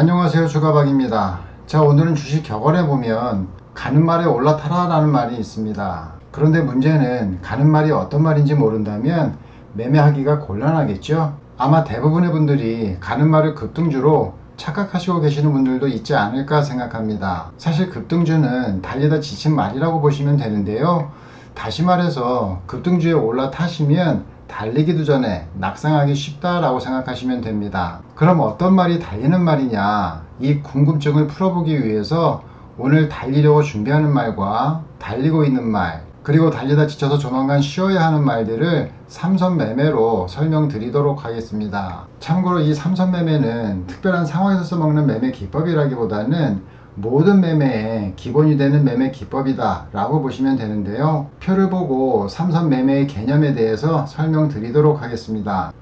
안녕하세요, 주가박입니다. 자, 오늘은 주식 격언에 보면 가는 말에 올라타라 라는 말이 있습니다. 그런데 문제는 가는 말이 어떤 말인지 모른다면 매매하기가 곤란하겠죠. 아마 대부분의 분들이 가는 말을 급등주로 착각하시고 계시는 분들도 있지 않을까 생각합니다. 사실 급등주는 달리다 지친 말이라고 보시면 되는데요, 다시 말해서 급등주에 올라타시면 달리기도 전에 낙상하기 쉽다라고 생각하시면 됩니다. 그럼 어떤 말이 달리는 말이냐, 이 궁금증을 풀어보기 위해서 오늘 달리려고 준비하는 말과 달리고 있는 말, 그리고 달리다 지쳐서 조만간 쉬어야 하는 말들을 삼선 매매로 설명드리도록 하겠습니다. 참고로 이 삼선 매매는 특별한 상황에서 써먹는 매매 기법이라기보다는 모든 매매의 기본이 되는 매매 기법이다 라고 보시면 되는데요, 표를 보고 삼선 매매의 개념에 대해서 설명드리도록 하겠습니다.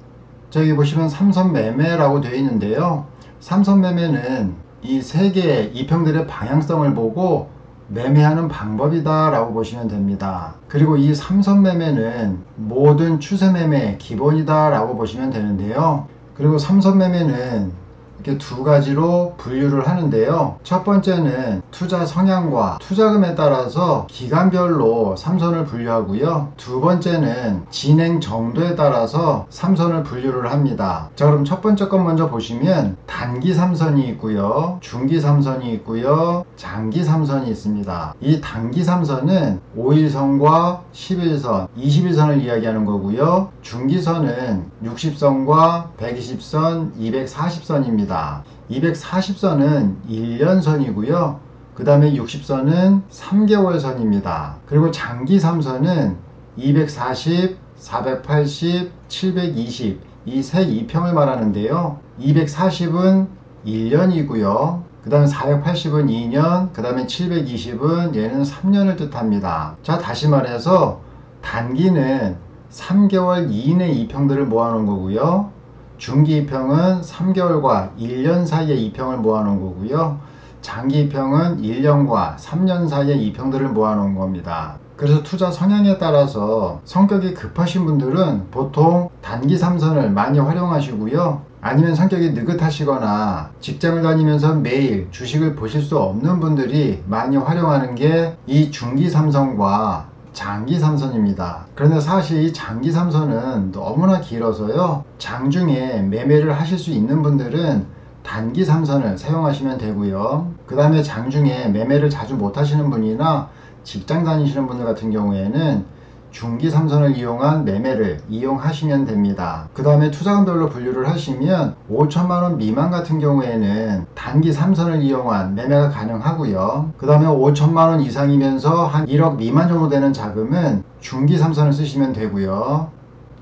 자, 여기 보시면 삼선 매매라고 되어 있는데요, 삼선 매매는 이 세 개의 이평들의 방향성을 보고 매매하는 방법이다 라고 보시면 됩니다. 그리고 이 삼선 매매는 모든 추세 매매의 기본이다 라고 보시면 되는데요, 그리고 삼선 매매는 이렇게 두 가지로 분류를 하는데요, 첫 번째는 투자 성향과 투자금에 따라서 기간별로 삼선을 분류하고요, 두 번째는 진행 정도에 따라서 삼선을 분류를 합니다. 자, 그럼 첫 번째 것 먼저 보시면 단기 삼선이 있고요, 중기 삼선이 있고요, 장기 삼선이 있습니다. 이 단기 삼선은 5일선과 11선, 21선을 이야기하는 거고요, 중기선은 60선과 120선, 240선입니다. 240선은 1년선이고요, 그 다음에 60선은 3개월선입니다. 그리고 장기 삼선은 240, 480, 720 이 세 이평을 말하는데요, 240은 1년이고요, 그 다음에 480은 2년, 그 다음에 720은 얘는 3년을 뜻합니다. 자, 다시 말해서 단기는 3개월 이내 이평들을 모아놓은 거고요, 중기 이평은 3개월과 1년 사이의 이평을 모아놓은 거고요, 장기 이평은 1년과 3년 사이의 이평들을 모아놓은 겁니다. 그래서 투자 성향에 따라서 성격이 급하신 분들은 보통 단기 삼선을 많이 활용하시고요, 아니면 성격이 느긋하시거나 직장을 다니면서 매일 주식을 보실 수 없는 분들이 많이 활용하는 게 이 중기 삼선과 장기 삼선입니다. 그런데 사실 이 장기 삼선은 너무나 길어서요, 장중에 매매를 하실 수 있는 분들은 단기 삼선을 사용하시면 되고요, 그 다음에 장중에 매매를 자주 못 하시는 분이나 직장 다니시는 분들 같은 경우에는 중기 삼선을 이용한 매매를 이용하시면 됩니다. 그 다음에 투자금별로 분류를 하시면 5천만원 미만 같은 경우에는 단기 삼선을 이용한 매매가 가능하고요, 그 다음에 5천만원 이상이면서 한 1억 미만 정도 되는 자금은 중기 삼선을 쓰시면 되고요,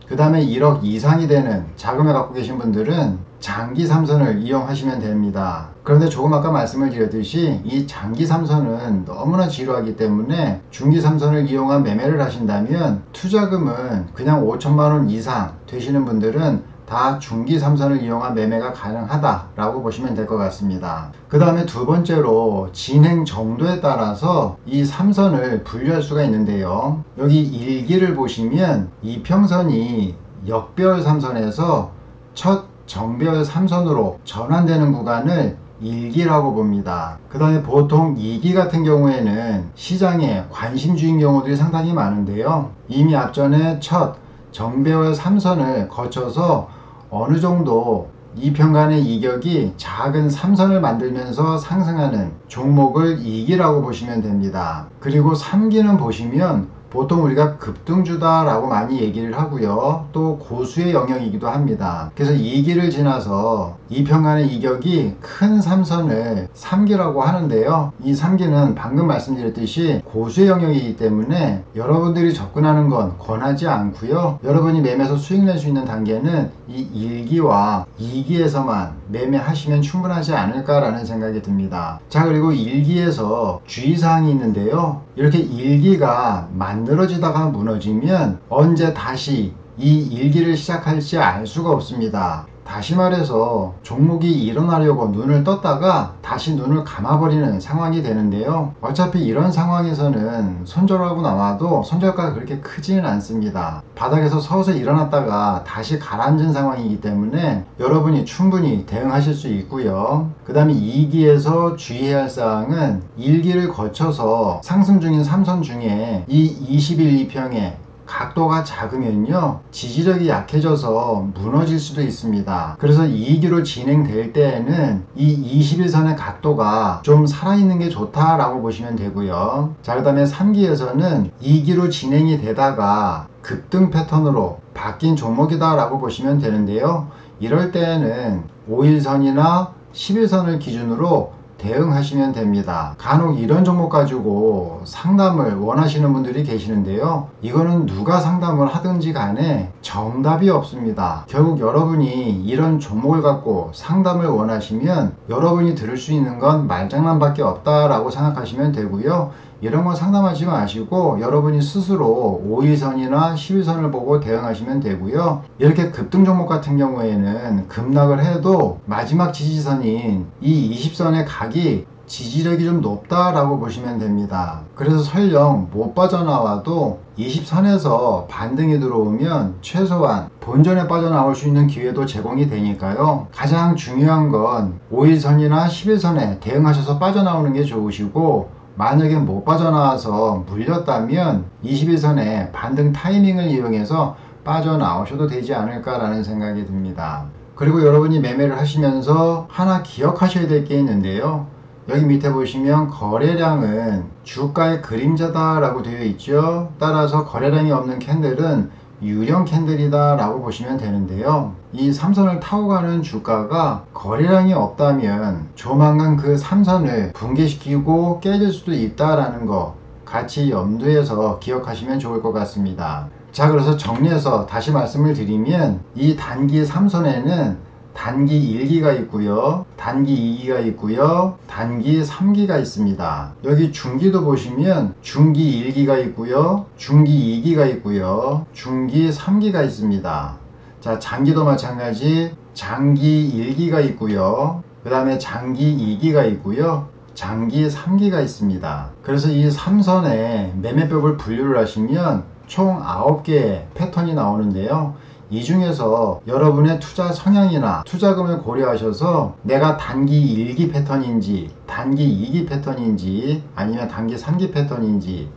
그 다음에 1억 이상이 되는 자금을 갖고 계신 분들은 장기 삼선을 이용하시면 됩니다. 그런데 조금 아까 말씀을 드렸듯이 이 장기 삼선은 너무나 지루하기 때문에 중기 삼선을 이용한 매매를 하신다면 투자금은 그냥 5천만원 이상 되시는 분들은 다 중기 삼선을 이용한 매매가 가능하다라고 보시면 될 것 같습니다. 그 다음에 두 번째로 진행 정도에 따라서 이 삼선을 분류할 수가 있는데요, 여기 1기를 보시면 이평선이 역배열 삼선에서 첫 정배열 삼선으로 전환되는 구간을 1기라고 봅니다. 그 다음에 보통 2기 같은 경우에는 시장에 관심주인 경우들이 상당히 많은데요, 이미 앞전에 첫 정배열 삼선을 거쳐서 어느 정도 이평간의 이격이 작은 삼선을 만들면서 상승하는 종목을 2기라고 보시면 됩니다. 그리고 3기는 보시면 보통 우리가 급등주다 라고 많이 얘기를 하고요, 또 고수의 영역이기도 합니다. 그래서 2기를 지나서 이평간의 이격이 큰 삼선을 3기라고 하는데요, 이 3기는 방금 말씀드렸듯이 고수의 영역이기 때문에 여러분들이 접근하는 건 권하지 않고요, 여러분이 매매에서 수익 낼 수 있는 단계는 이 1기와 2기에서만 매매하시면 충분하지 않을까라는 생각이 듭니다. 자, 그리고 1기에서 주의사항이 있는데요, 이렇게 1기가 만들어지다가 무너지면 언제 다시 이 1기를 시작할지 알 수가 없습니다. 다시 말해서 종목이 일어나려고 눈을 떴다가 다시 눈을 감아버리는 상황이 되는데요. 어차피 이런 상황에서는 손절하고 나와도 손절가가 그렇게 크지는 않습니다. 바닥에서 서서히 일어났다가 다시 가라앉은 상황이기 때문에 여러분이 충분히 대응하실 수 있고요. 그 다음에 2기에서 주의해야 할 사항은 1기를 거쳐서 상승 중인 3선 중에 이 21, 2평에 각도가 작으면요 지지력이 약해져서 무너질 수도 있습니다. 그래서 2기로 진행될 때에는 이 21선의 각도가 좀 살아있는 게 좋다라고 보시면 되고요. 자, 그 다음에 3기에서는 2기로 진행이 되다가 급등 패턴으로 바뀐 종목이다 라고 보시면 되는데요. 이럴 때에는 5일선이나 11선을 기준으로 대응하시면 됩니다. 간혹 이런 종목 가지고 상담을 원하시는 분들이 계시는데요. 이거는 누가 상담을 하든지 간에 정답이 없습니다. 결국 여러분이 이런 종목을 갖고 상담을 원하시면 여러분이 들을 수 있는 건 말장난밖에 없다라고 생각하시면 되고요. 이런 건 상담하지 마시고 여러분이 스스로 5일선이나 11선을 보고 대응하시면 되고요. 이렇게 급등 종목 같은 경우에는 급락을 해도 마지막 지지선인 이 20선의 각이 지지력이 좀 높다라고 보시면 됩니다. 그래서 설령 못 빠져나와도 20선에서 반등이 들어오면 최소한 본전에 빠져나올 수 있는 기회도 제공이 되니까요. 가장 중요한 건 5일선이나 11선에 대응하셔서 빠져나오는 게 좋으시고, 만약에 못 빠져나와서 물렸다면 21선의 반등 타이밍을 이용해서 빠져나오셔도 되지 않을까라는 생각이 듭니다. 그리고 여러분이 매매를 하시면서 하나 기억하셔야 될 게 있는데요. 여기 밑에 보시면 거래량은 주가의 그림자다 라고 되어 있죠. 따라서 거래량이 없는 캔들은 유령 캔들이다 라고 보시면 되는데요. 이 3선을 타고 가는 주가가 거래량이 없다면 조만간 그 3선을 붕괴시키고 깨질 수도 있다라는 거 같이 염두에서 기억하시면 좋을 것 같습니다. 자, 그래서 정리해서 다시 말씀을 드리면 이 단기 3선에는 단기 1기가 있고요, 단기 2기가 있고요, 단기 3기가 있습니다. 여기 중기도 보시면 중기 1기가 있고요, 중기 2기가 있고요, 중기 3기가 있습니다. 자, 장기도 마찬가지 장기 1기가 있고요, 그 다음에 장기 2기가 있고요, 장기 3기가 있습니다. 그래서 이 3선에 매매법을 분류를 하시면 총 9개의 패턴이 나오는데요. 이 중에서 여러분의 투자 성향이나 투자금을 고려하셔서 내가 단기 1기 패턴인지 단기 2기 패턴인지 아니면 단기 3기 패턴인지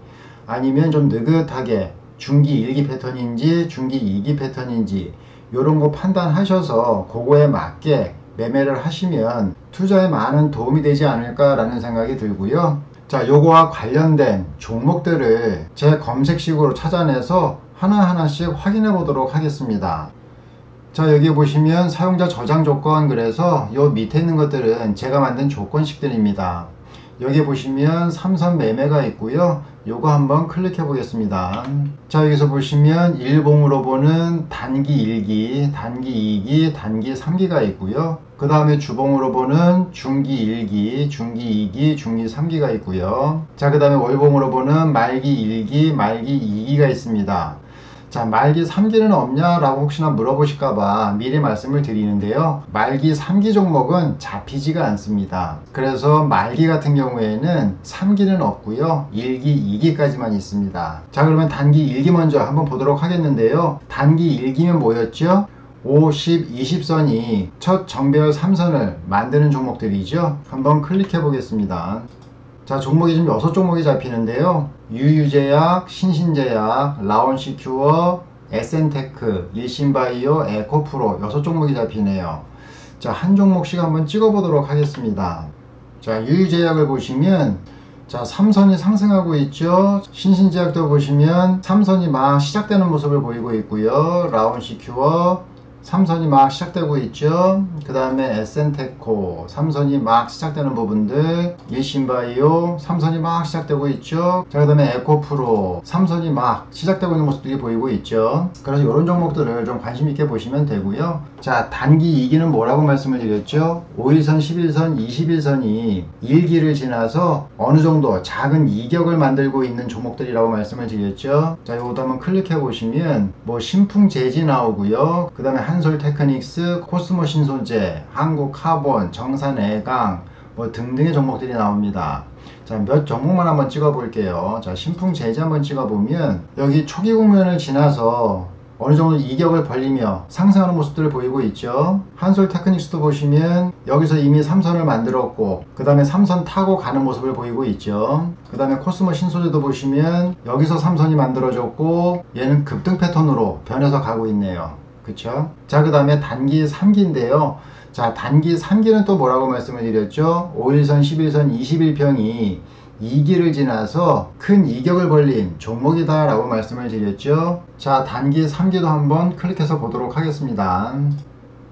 아니면 좀 느긋하게 중기 1기 패턴인지 중기 2기 패턴인지 이런 거 판단하셔서 그거에 맞게 매매를 하시면 투자에 많은 도움이 되지 않을까라는 생각이 들고요. 자, 요거와 관련된 종목들을 제 검색식으로 찾아내서 하나하나씩 확인해 보도록 하겠습니다. 자, 여기 보시면 사용자 저장 조건, 그래서 요 밑에 있는 것들은 제가 만든 조건식들입니다. 여기 보시면 3선 매매가 있고요. 요거 한번 클릭해 보겠습니다. 자, 여기서 보시면 일봉으로 보는 단기 1기, 단기 2기, 단기 3기가 있고요. 그 다음에 주봉으로 보는 중기 1기, 중기 2기, 중기 3기가 있고요. 자, 그 다음에 월봉으로 보는 말기 1기, 말기 2기가 있습니다. 자, 말기 3기는 없냐라고 혹시나 물어보실까봐 미리 말씀을 드리는데요. 말기 3기 종목은 잡히지가 않습니다. 그래서 말기 같은 경우에는 3기는 없고요. 1기, 2기까지만 있습니다. 자, 그러면 단기 1기 먼저 한번 보도록 하겠는데요. 단기 1기면 뭐였죠? 50, 20선이 첫 정배열 3선을 만드는 종목들이죠. 한번 클릭해 보겠습니다. 자, 종목이 지금 6종목이 잡히는데요. 유유제약, 신신제약, 라온시큐어, SN테크, 일신바이오, 에코프로 6종목이 잡히네요. 자, 한 종목씩 한번 찍어보도록 하겠습니다. 자, 유유제약을 보시면 자, 3선이 상승하고 있죠. 신신제약도 보시면 3선이 막 시작되는 모습을 보이고 있고요. 라온시큐어 3선이 막 시작되고 있죠. 그 다음에 SN테코 3선이 막 시작되는 부분들, 일신바이오 3선이 막 시작되고 있죠. 자, 그 다음에 에코프로 3선이 막 시작되고 있는 모습들이 보이고 있죠. 그래서 이런 종목들을 좀 관심 있게 보시면 되고요. 자, 단기 2기는 뭐라고 말씀을 드렸죠? 5일선, 11선, 21선이 1기를 지나서 어느 정도 작은 이격을 만들고 있는 종목들이라고 말씀을 드렸죠. 자, 이것도 한번 클릭해 보시면 뭐 신풍제지 나오고요. 그 다음에 한솔테크닉스, 코스모 신소재, 한국카본, 정산애강 뭐 등등의 종목들이 나옵니다. 자, 몇 종목만 한번 찍어 볼게요. 자, 신풍제재 한번 찍어 보면 여기 초기 국면을 지나서 어느 정도 이격을 벌리며 상승하는 모습들을 보이고 있죠. 한솔테크닉스도 보시면 여기서 이미 3선을 만들었고 그 다음에 3선 타고 가는 모습을 보이고 있죠. 그 다음에 코스모 신소재도 보시면 여기서 3선이 만들어졌고 얘는 급등 패턴으로 변해서 가고 있네요. 그쵸? 자, 그 다음에 단기 3기인데요. 자, 단기 3기는 또 뭐라고 말씀을 드렸죠? 5일선, 11선, 21평이 2기를 지나서 큰 이격을 벌린 종목이다 라고 말씀을 드렸죠. 자, 단기 3기도 한번 클릭해서 보도록 하겠습니다.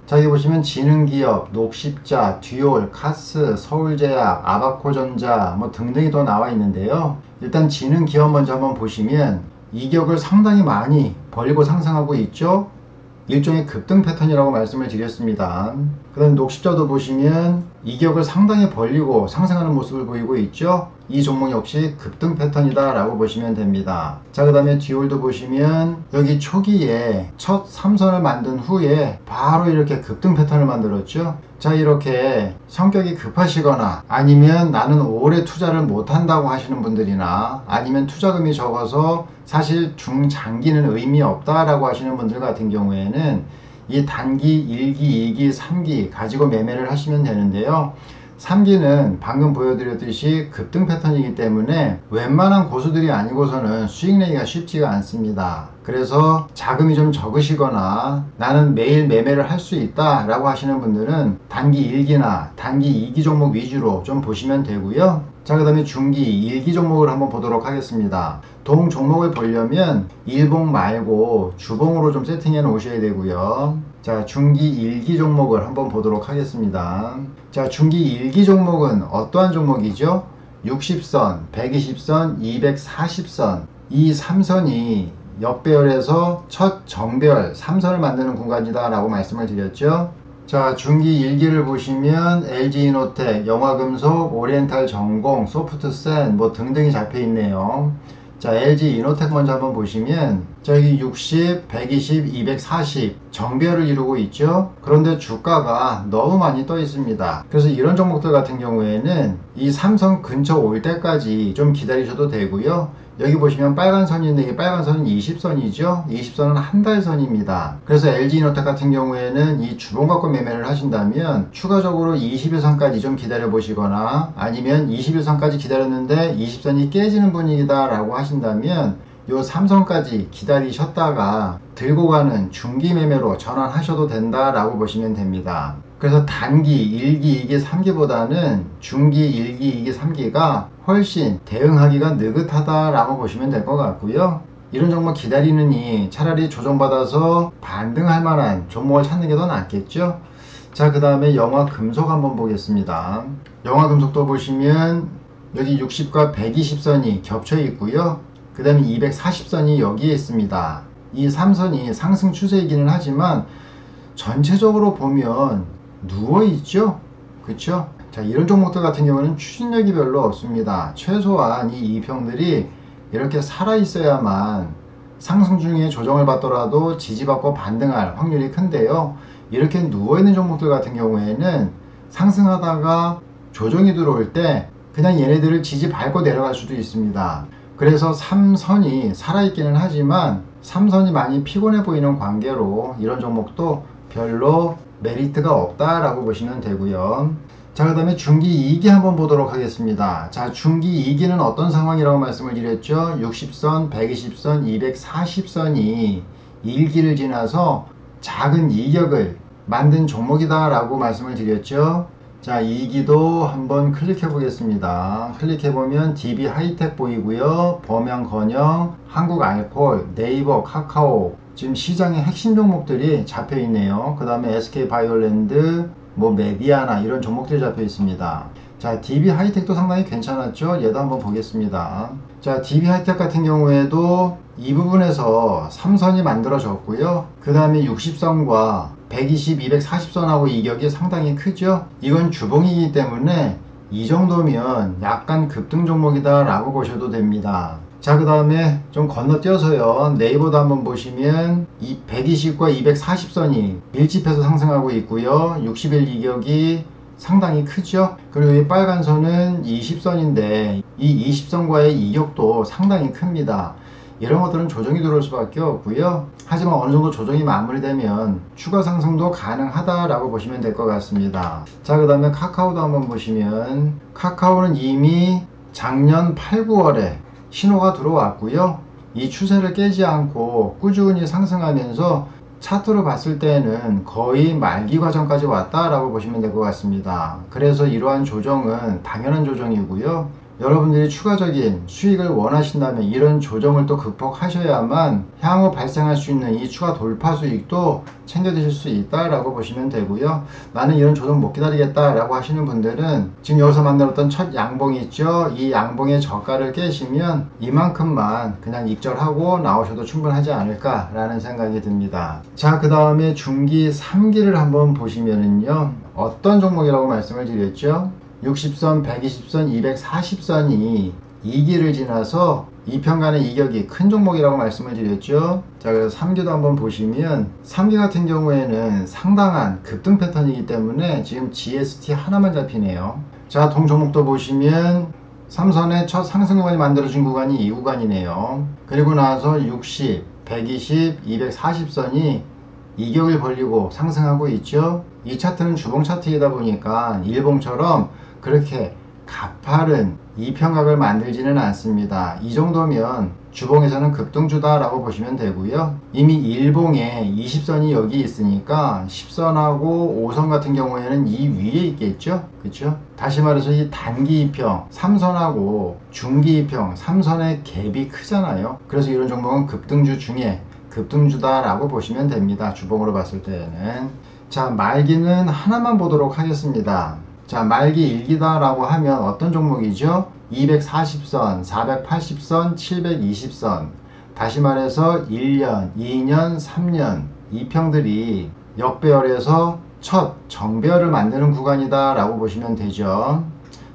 자, 여기 보시면 지능기업, 녹십자, 듀올, 카스, 서울제약, 아바코전자 뭐 등등이 또 나와 있는데요. 일단 지능기업 먼저 한번 보시면 이격을 상당히 많이 벌리고 상승하고 있죠. 일종의 급등 패턴이라고 말씀을 드렸습니다. 그 다음 녹십자도 보시면 이격을 상당히 벌리고 상승하는 모습을 보이고 있죠. 이 종목 역시 급등 패턴이다 라고 보시면 됩니다. 자, 그 다음에 듀올도 보시면 여기 초기에 첫 3선을 만든 후에 바로 이렇게 급등 패턴을 만들었죠. 자, 이렇게 성격이 급하시거나 아니면 나는 오래 투자를 못한다고 하시는 분들이나 아니면 투자금이 적어서 사실 중장기는 의미 없다라고 하시는 분들 같은 경우에는 이 단기 1기, 2기, 3기 가지고 매매를 하시면 되는데요. 3기는 방금 보여드렸듯이 급등 패턴이기 때문에 웬만한 고수들이 아니고서는 수익 내기가 쉽지가 않습니다. 그래서 자금이 좀 적으시거나 나는 매일 매매를 할 수 있다 라고 하시는 분들은 단기 1기나 단기 2기 종목 위주로 좀 보시면 되고요. 자, 그 다음에 중기 1기 종목을 한번 보도록 하겠습니다. 동 종목을 보려면 일봉 말고 주봉으로 좀 세팅해 놓으셔야 되고요. 자, 중기 1기 종목을 한번 보도록 하겠습니다. 자, 중기 1기 종목은 어떠한 종목이죠? 60선, 120선, 240선 이 3선이 역배열에서 첫 정배열 3선을 만드는 구간이다 라고 말씀을 드렸죠. 자, 중기 1기를 보시면 LG이노텍, 영화금속, 오리엔탈전공, 소프트센 뭐 등등이 잡혀 있네요. 자, LG이노텍 먼저 한번 보시면 저기 60, 120, 240 정배열을 이루고 있죠. 그런데 주가가 너무 많이 떠 있습니다. 그래서 이런 종목들 같은 경우에는 이 3선 근처 올 때까지 좀 기다리셔도 되고요. 여기 보시면 빨간 선인데 이 빨간 선은 20선이죠. 20선은 한 달 선입니다. 그래서 LG이노텍 같은 경우에는 이 주봉 갖고 매매를 하신다면 추가적으로 21선까지 좀 기다려 보시거나 아니면 21선까지 기다렸는데 20선이 깨지는 분위기다 라고 하신다면 요 3선까지 기다리셨다가 들고 가는 중기 매매로 전환하셔도 된다 라고 보시면 됩니다. 그래서 단기 1기, 2기, 3기보다는 중기 1기, 2기, 3기가 훨씬 대응하기가 느긋하다 라고 보시면 될 것 같고요. 이런 종목 기다리느니 차라리 조정받아서 반등할 만한 종목을 찾는 게 더 낫겠죠. 자, 그 다음에 영화금속 한번 보겠습니다. 영화금속도 보시면 여기 60과 120선이 겹쳐 있고요. 그 다음에 240선이 여기에 있습니다. 이 3선이 상승 추세이기는 하지만 전체적으로 보면 누워있죠. 그쵸? 자, 이런 종목들 같은 경우는 추진력이 별로 없습니다. 최소한 이 2평들이 이렇게 살아있어야만 상승 중에 조정을 받더라도 지지받고 반등할 확률이 큰데요. 이렇게 누워있는 종목들 같은 경우에는 상승하다가 조정이 들어올 때 그냥 얘네들을 지지 밟고 내려갈 수도 있습니다. 그래서 3선이 살아있기는 하지만 3선이 많이 피곤해 보이는 관계로 이런 종목도 별로 메리트가 없다라고 보시면 되고요. 자, 그 다음에 중기 2기 한번 보도록 하겠습니다. 자, 중기 2기는 어떤 상황이라고 말씀을 드렸죠? 60선, 120선, 240선이 1기를 지나서 작은 이격을 만든 종목이다 라고 말씀을 드렸죠. 자, 2기도 한번 클릭해 보겠습니다. 클릭해 보면 DB 하이텍 보이고요. 범양건영, 한국알콜, 네이버, 카카오 지금 시장의 핵심 종목들이 잡혀 있네요. 그 다음에 SK바이오랜드, 뭐 메디아나 이런 종목들이 잡혀 있습니다. 자, DB 하이텍도 상당히 괜찮았죠. 얘도 한번 보겠습니다. 자, DB 하이텍 같은 경우에도 이 부분에서 3선이 만들어졌고요. 그 다음에 60선과 120, 240선하고 이격이 상당히 크죠. 이건 주봉이기 때문에 이 정도면 약간 급등 종목이다 라고 보셔도 됩니다. 자, 그 다음에 좀 건너뛰어서요. 네이버도 한번 보시면 120과 240선이 밀집해서 상승하고 있고요. 60일 이격이 상당히 크죠. 그리고 이 빨간 선은 20선인데 이 20선과의 이격도 상당히 큽니다. 이런 것들은 조정이 들어올 수밖에 없고요. 하지만 어느 정도 조정이 마무리되면 추가 상승도 가능하다라고 보시면 될 것 같습니다. 자, 그 다음에 카카오도 한번 보시면 카카오는 이미 작년 8, 9월에 신호가 들어왔고요. 이 추세를 깨지 않고 꾸준히 상승하면서 차트로 봤을 때는 거의 말기 과정까지 왔다라고 보시면 될 것 같습니다. 그래서 이러한 조정은 당연한 조정이고요. 여러분들이 추가적인 수익을 원하신다면 이런 조정을 또 극복하셔야만 향후 발생할 수 있는 이 추가 돌파 수익도 챙겨 드실 수 있다라고 보시면 되고요. 나는 이런 조정 못 기다리겠다라고 하시는 분들은 지금 여기서 만들었던 첫 양봉 있죠. 이 양봉의 저가를 깨시면 이만큼만 그냥 익절하고 나오셔도 충분하지 않을까라는 생각이 듭니다. 자, 그 다음에 중기 3기를 한번 보시면은요, 어떤 종목이라고 말씀을 드렸죠? 60선, 120선, 240선이 2기를 지나서 2편간의 이격이 큰 종목이라고 말씀을 드렸죠. 자, 그래서 3기도 한번 보시면 3기 같은 경우에는 상당한 급등 패턴이기 때문에 지금 GST 하나만 잡히네요. 자, 동 종목도 보시면 3선의 첫 상승 구간이 만들어진 구간이 이 구간이네요. 그리고 나서 60, 120, 240선이 이격을 벌리고 상승하고 있죠. 이 차트는 주봉 차트이다 보니까 일봉처럼 그렇게 가파른 이평각을 만들지는 않습니다. 이 정도면 주봉에서는 급등주다 라고 보시면 되고요. 이미 일봉에 20선이 여기 있으니까 10선하고 5선 같은 경우에는 이 위에 있겠죠. 그렇죠? 다시 말해서 이 단기 이평 3선하고 중기 이평 3선의 갭이 크잖아요. 그래서 이런 종목은 급등주 중에 급등주다 라고 보시면 됩니다. 주봉으로 봤을 때는. 자, 말기는 하나만 보도록 하겠습니다. 자, 말기 1기다 라고 하면 어떤 종목이죠? 240선, 480선, 720선. 다시 말해서 1년, 2년, 3년 이 평들이 역배열에서 첫 정배열을 만드는 구간이다 라고 보시면 되죠.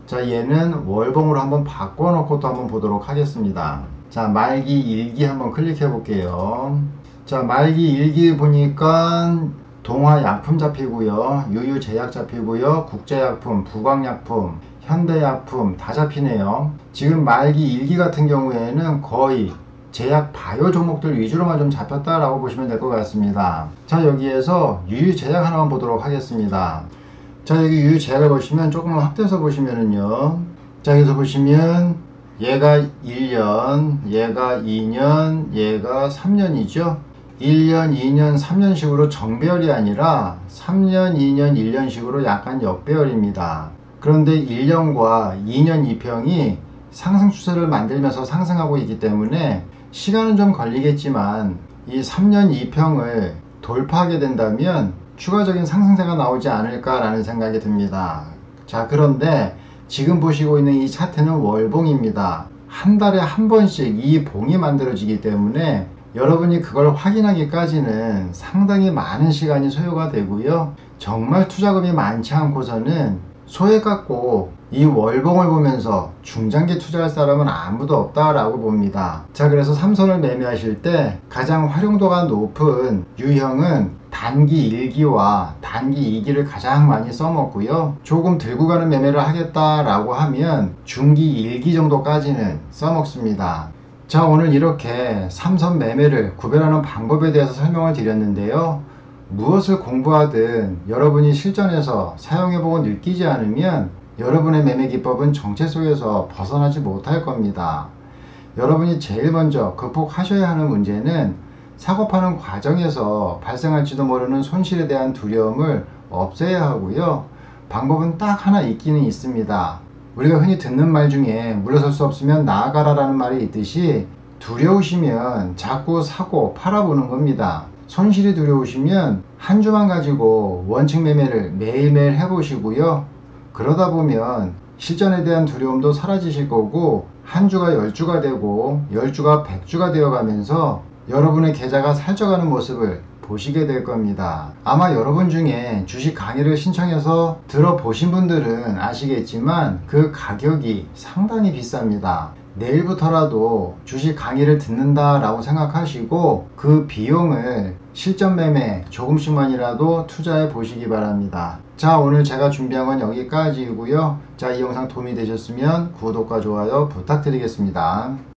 자, 얘는 월봉으로 한번 바꿔놓고 또 한번 보도록 하겠습니다. 자, 말기 1기 한번 클릭해 볼게요. 자, 말기 1기 보니까 동화약품 잡히고요, 유유제약 잡히고요, 국제약품, 부광약품, 현대약품 다 잡히네요. 지금 말기 1기 같은 경우에는 거의 제약 바이오 종목들 위주로만 좀 잡혔다라고 보시면 될 것 같습니다. 자, 여기에서 유유제약 하나만 보도록 하겠습니다. 자, 여기 유유제약을 보시면 조금만 확대해서 보시면은요, 자, 여기서 보시면 얘가 1년, 얘가 2년, 얘가 3년이죠. 1년, 2년, 3년식으로 정배열이 아니라 3년, 2년, 1년식으로 약간 역배열입니다. 그런데 1년과 2년 이평이 상승 추세를 만들면서 상승하고 있기 때문에 시간은 좀 걸리겠지만 이 3년 이평을 돌파하게 된다면 추가적인 상승세가 나오지 않을까라는 생각이 듭니다. 자, 그런데 지금 보시고 있는 이 차트는 월봉입니다. 한 달에 한 번씩 이 봉이 만들어지기 때문에 여러분이 그걸 확인하기까지는 상당히 많은 시간이 소요가 되고요. 정말 투자금이 많지 않고서는 소액 갖고 이 월봉을 보면서 중장기 투자할 사람은 아무도 없다라고 봅니다. 자, 그래서 삼선을 매매하실 때 가장 활용도가 높은 유형은 단기 1기와 단기 2기를 가장 많이 써먹고요. 조금 들고 가는 매매를 하겠다라고 하면 중기 1기 정도까지는 써먹습니다. 자, 오늘 이렇게 삼선 매매를 구별하는 방법에 대해서 설명을 드렸는데요. 무엇을 공부하든 여러분이 실전에서 사용해보고 느끼지 않으면 여러분의 매매 기법은 정체 속에서 벗어나지 못할 겁니다. 여러분이 제일 먼저 극복하셔야 하는 문제는 사고 파는 과정에서 발생할지도 모르는 손실에 대한 두려움을 없애야 하고요. 방법은 딱 하나 있기는 있습니다. 우리가 흔히 듣는 말 중에 물러설 수 없으면 나아가라 라는 말이 있듯이 두려우시면 자꾸 사고 팔아보는 겁니다. 손실이 두려우시면 한 주만 가지고 원칙 매매를 매일매일 해보시고요. 그러다 보면 실전에 대한 두려움도 사라지실 거고 한 주가 10주가 되고 10주가 100주가 되어 가면서 여러분의 계좌가 살쪄가는 모습을 보시게 될 겁니다. 아마 여러분 중에 주식 강의를 신청해서 들어보신 분들은 아시겠지만 그 가격이 상당히 비쌉니다. 내일부터라도 주식 강의를 듣는다 라고 생각하시고 그 비용을 실전 매매 조금씩만이라도 투자해 보시기 바랍니다. 자, 오늘 제가 준비한 건 여기까지이고요. 자, 이 영상 도움이 되셨으면 구독과 좋아요 부탁드리겠습니다.